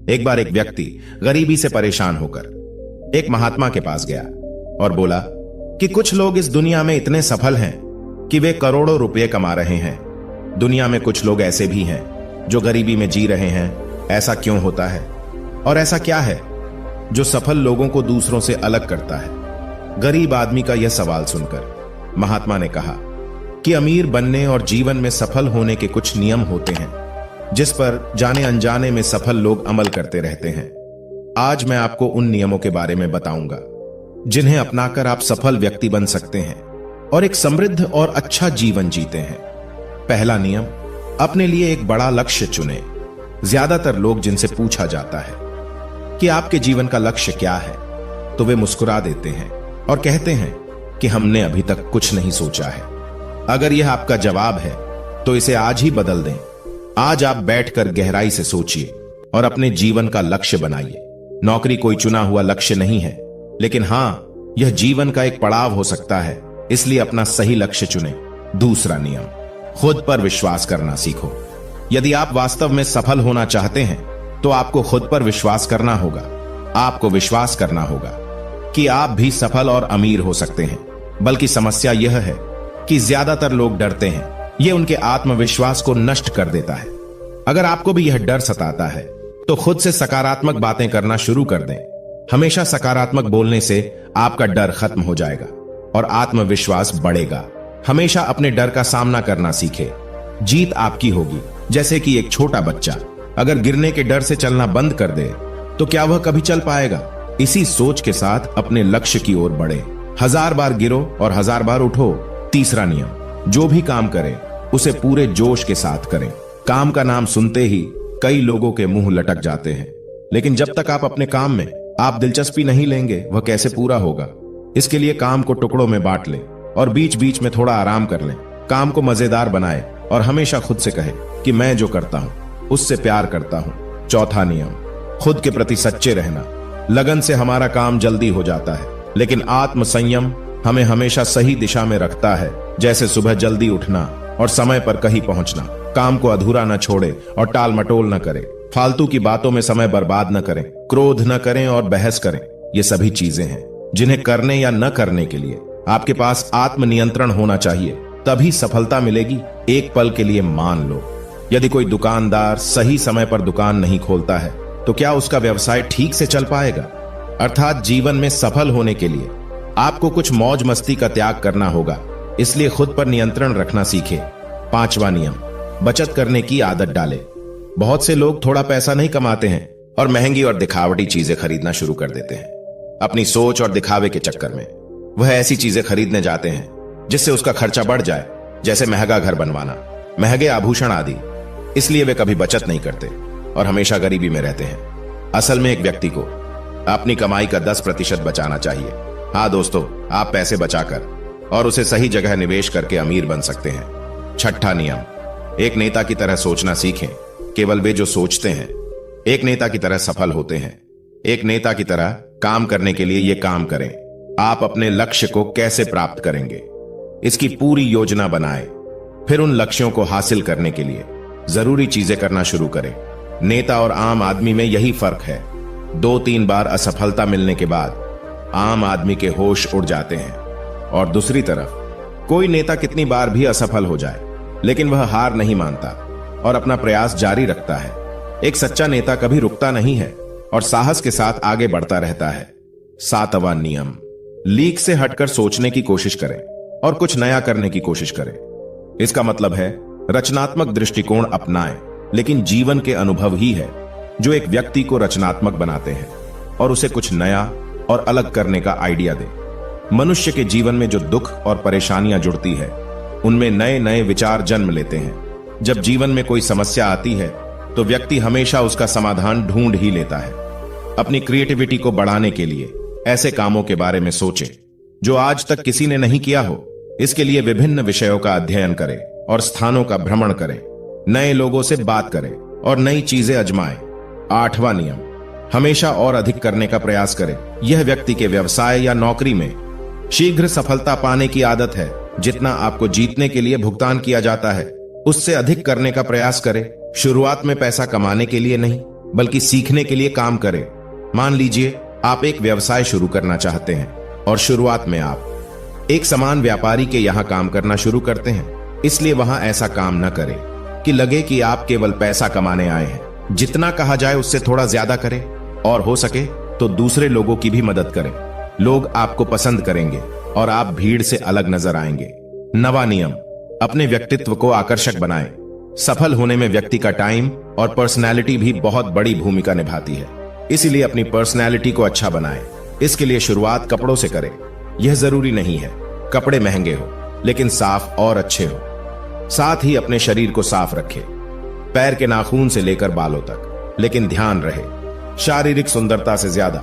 एक बार एक व्यक्ति गरीबी से परेशान होकर एक महात्मा के पास गया और बोला कि कुछ लोग इस दुनिया में इतने सफल हैं कि वे करोड़ों रुपए कमा रहे हैं। दुनिया में कुछ लोग ऐसे भी हैं जो गरीबी में जी रहे हैं। ऐसा क्यों होता है और ऐसा क्या है जो सफल लोगों को दूसरों से अलग करता है? गरीब आदमी का यह सवाल सुनकर महात्मा ने कहा कि अमीर बनने और जीवन में सफल होने के कुछ नियम होते हैं जिस पर जाने अनजाने में सफल लोग अमल करते रहते हैं। आज मैं आपको उन नियमों के बारे में बताऊंगा जिन्हें अपनाकर आप सफल व्यक्ति बन सकते हैं और एक समृद्ध और अच्छा जीवन जीते हैं। पहला नियम, अपने लिए एक बड़ा लक्ष्य चुनें। ज्यादातर लोग जिनसे पूछा जाता है कि आपके जीवन का लक्ष्य क्या है, तो वे मुस्कुरा देते हैं और कहते हैं कि हमने अभी तक कुछ नहीं सोचा है। अगर यह आपका जवाब है तो इसे आज ही बदल दें। आज आप बैठकर गहराई से सोचिए और अपने जीवन का लक्ष्य बनाइए। नौकरी कोई चुना हुआ लक्ष्य नहीं है, लेकिन हां, यह जीवन का एक पड़ाव हो सकता है, इसलिए अपना सही लक्ष्य चुनें। दूसरा नियम, खुद पर विश्वास करना सीखो। यदि आप वास्तव में सफल होना चाहते हैं तो आपको खुद पर विश्वास करना होगा। आपको विश्वास करना होगा कि आप भी सफल और अमीर हो सकते हैं। बल्कि समस्या यह है कि ज्यादातर लोग डरते हैं। यह उनके आत्मविश्वास को नष्ट कर देता है। अगर आपको भी यह डर सताता है तो खुद से सकारात्मक बातें करना शुरू कर दें। हमेशा सकारात्मक बोलने से आपका डर खत्म हो जाएगा और आत्मविश्वास बढ़ेगा। हमेशा अपने डर का सामना करना सीखें। जीत आपकी होगी। जैसे कि एक छोटा बच्चा अगर गिरने के डर से चलना बंद कर दे तो क्या वह कभी चल पाएगा? इसी सोच के साथ अपने लक्ष्य की ओर बढ़े। 1000 बार गिरो और 1000 बार उठो। तीसरा नियम, जो भी काम करें उसे पूरे जोश के साथ करें। काम का नाम सुनते ही कई लोगों के मुंह लटक जाते हैं, लेकिन जब तक आप अपने काम में आप दिलचस्पी नहीं लेंगे वह कैसे पूरा होगा? इसके लिए काम को टुकड़ों में बांट लें और बीच बीच में थोड़ा आराम कर लें। काम को मजेदार बनाएं और हमेशा खुद से कहें कि मैं जो करता हूं उससे प्यार करता हूं। चौथा नियम, खुद के प्रति सच्चे रहना। लगन से हमारा काम जल्दी हो जाता है, लेकिन आत्म संयम हमें हमेशा सही दिशा में रखता है। जैसे सुबह जल्दी उठना और समय पर कहीं पहुंचना। काम को अधूरा न छोड़े और टाल मटोल न करें। फालतू की बातों में समय बर्बाद न करें। क्रोध न करें और बहस करें। ये सभी चीजें हैं जिन्हें करने या न करने के लिए आपके पास आत्मनियंत्रण होना चाहिए, तभी सफलता मिलेगी। एक पल के लिए मान लो, यदि कोई दुकानदार सही समय पर दुकान नहीं खोलता है तो क्या उसका व्यवसाय ठीक से चल पाएगा? अर्थात जीवन में सफल होने के लिए आपको कुछ मौज मस्ती का त्याग करना होगा, इसलिए खुद पर नियंत्रण रखना सीखें। पांचवा नियम, बचत करने की आदत डालें। बहुत से लोग थोड़ा पैसा नहीं कमाते हैं और महंगी और दिखावटी चीजें खरीदना शुरू कर देते हैं। अपनी सोच और दिखावे के चक्कर में वह ऐसी चीजें खरीदने जाते हैं जिससे उसका खर्चा बढ़ जाए, जैसे महंगा घर बनवाना, महंगे आभूषण आदि। इसलिए वे कभी बचत नहीं करते और हमेशा गरीबी में रहते हैं। असल में एक व्यक्ति को अपनी कमाई का 10% बचाना चाहिए। हाँ दोस्तों, आप पैसे बचाकर और उसे सही जगह निवेश करके अमीर बन सकते हैं। छठा नियम, एक नेता की तरह सोचना सीखें। केवल वे जो सोचते हैं एक नेता की तरह सफल होते हैं। एक नेता की तरह काम करने के लिए ये काम करें। आप अपने लक्ष्य को कैसे प्राप्त करेंगे, इसकी पूरी योजना बनाएं। फिर उन लक्ष्यों को हासिल करने के लिए जरूरी चीजें करना शुरू करें। नेता और आम आदमी में यही फर्क है। 2-3 बार असफलता मिलने के बाद आम आदमी के होश उड़ जाते हैं, और दूसरी तरफ कोई नेता कितनी बार भी असफल हो जाए लेकिन वह हार नहीं मानता और अपना प्रयास जारी रखता है। एक सच्चा नेता कभी रुकता नहीं है और साहस के साथ आगे बढ़ता रहता है। 7वां नियम, लीक से हटकर सोचने की कोशिश करें और कुछ नया करने की कोशिश करें। इसका मतलब है रचनात्मक दृष्टिकोण अपनाएं, लेकिन जीवन के अनुभव ही है जो एक व्यक्ति को रचनात्मक बनाते हैं और उसे कुछ नया और अलग करने का आइडिया दें। मनुष्य के जीवन में जो दुख और परेशानियां जुड़ती है उनमें नए नए विचार जन्म लेते हैं। जब जीवन में कोई समस्या आती है तो व्यक्ति हमेशा उसका समाधान ढूंढ ही लेता है। अपनी क्रिएटिविटी को बढ़ाने के लिए ऐसे कामों के बारे में सोचें जो आज तक किसी ने नहीं किया हो। इसके लिए विभिन्न विषयों का अध्ययन करें और स्थानों का भ्रमण करें। नए लोगों से बात करें और नई चीजें आजमाएं। 8वां नियम, हमेशा और अधिक करने का प्रयास करें। यह व्यक्ति के व्यवसाय या नौकरी में शीघ्र सफलता पाने की आदत है। जितना आपको जीतने के लिए भुगतान किया जाता है उससे अधिक करने का प्रयास करें। शुरुआत में पैसा कमाने के लिए नहीं बल्कि सीखने के लिए काम करें। मान लीजिए आप एक व्यवसाय शुरू करना चाहते हैं और शुरुआत में आप एक समान व्यापारी के यहां काम करना शुरू करते हैं, इसलिए वहां ऐसा काम न करें कि लगे कि आप केवल पैसा कमाने आए हैं। जितना कहा जाए उससे थोड़ा ज्यादा करें और हो सके तो दूसरे लोगों की भी मदद करें। लोग आपको पसंद करेंगे और आप भीड़ से अलग नजर आएंगे। नवा नियम, अपने व्यक्तित्व को आकर्षक बनाएं। सफल होने में व्यक्ति का टाइम और पर्सनैलिटी भी बहुत बड़ी भूमिका निभाती है, इसीलिए अपनी पर्सनैलिटी को अच्छा बनाएं। इसके लिए शुरुआत कपड़ों से करें। यह जरूरी नहीं है कपड़े महंगे हो, लेकिन साफ और अच्छे हो। साथ ही अपने शरीर को साफ रखें, पैर के नाखून से लेकर बालों तक। लेकिन ध्यान रहे, शारीरिक सुंदरता से ज्यादा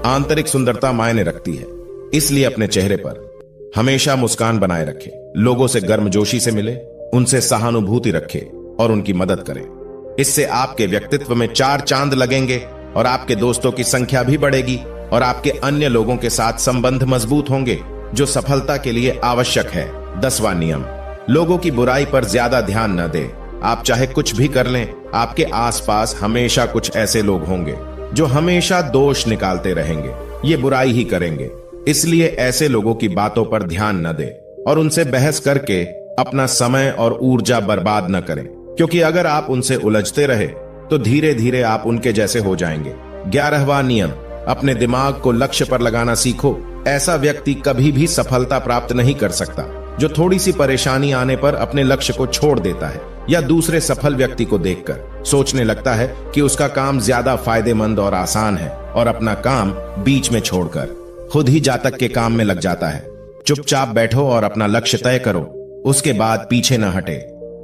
आंतरिक सुंदरता मायने रखती है, इसलिए अपने चेहरे पर हमेशा मुस्कान बनाए रखें। लोगों से गर्मजोशी से मिले, उनसे सहानुभूति रखें और उनकी मदद करें। इससे आपके व्यक्तित्व में 4 चांद लगेंगे और आपके दोस्तों की संख्या भी बढ़ेगी और आपके अन्य लोगों के साथ संबंध मजबूत होंगे, जो सफलता के लिए आवश्यक है। 10वां नियम, लोगों की बुराई पर ज्यादा ध्यान न दें। आप चाहे कुछ भी कर लें, आपके आसपास हमेशा कुछ ऐसे लोग होंगे जो हमेशा दोष निकालते रहेंगे, ये बुराई ही करेंगे। इसलिए ऐसे लोगों की बातों पर ध्यान न दें और उनसे बहस करके अपना समय और ऊर्जा बर्बाद न करें, क्योंकि अगर आप उनसे उलझते रहे तो धीरे धीरे आप उनके जैसे हो जाएंगे। 11वां नियम, अपने दिमाग को लक्ष्य पर लगाना सीखो। ऐसा व्यक्ति कभी भी सफलता प्राप्त नहीं कर सकता जो थोड़ी सी परेशानी आने पर अपने लक्ष्य को छोड़ देता है या दूसरे सफल व्यक्ति को देखकर सोचने लगता है कि उसका काम ज्यादा फायदेमंद और आसान है और अपना काम बीच में छोड़कर खुद ही जातक के काम में लग जाता है। चुपचाप बैठो और अपना लक्ष्य तय करो, उसके बाद पीछे न हटे,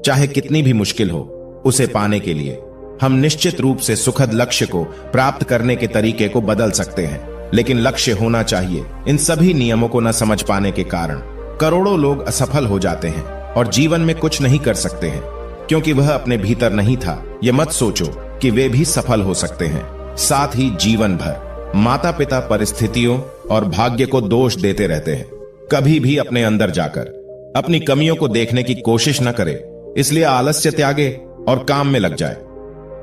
चाहे कितनी भी मुश्किल हो। उसे पाने के लिए हम निश्चित रूप से सुखद लक्ष्य को प्राप्त करने के तरीके को बदल सकते हैं, लेकिन लक्ष्य होना चाहिए। इन सभी नियमों को न समझ पाने के कारण करोड़ों लोग असफल हो जाते हैं और जीवन में कुछ नहीं कर सकते हैं, क्योंकि वह अपने भीतर नहीं था। यह मत सोचो कि वे भी सफल हो सकते हैं। साथ ही जीवन भर माता पिता परिस्थितियों और भाग्य को दोष देते रहते हैं। कभी भी अपने अंदर जाकर अपनी कमियों को देखने की कोशिश न करें, इसलिए आलस्य त्यागे और काम में लग जाए।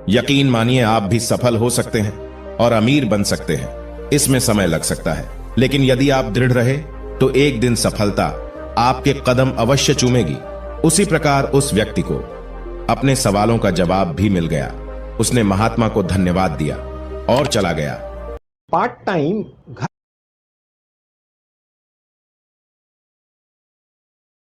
यकीन मानिए, आप भी सफल हो सकते हैं और अमीर बन सकते हैं। इसमें समय लग सकता है, लेकिन यदि आप दृढ़ रहे तो एक दिन सफलता आपके कदम अवश्य चूमेगी। उसी प्रकार उस व्यक्ति को अपने सवालों का जवाब भी मिल गया। उसने महात्मा को धन्यवाद दिया और चला गया। Part time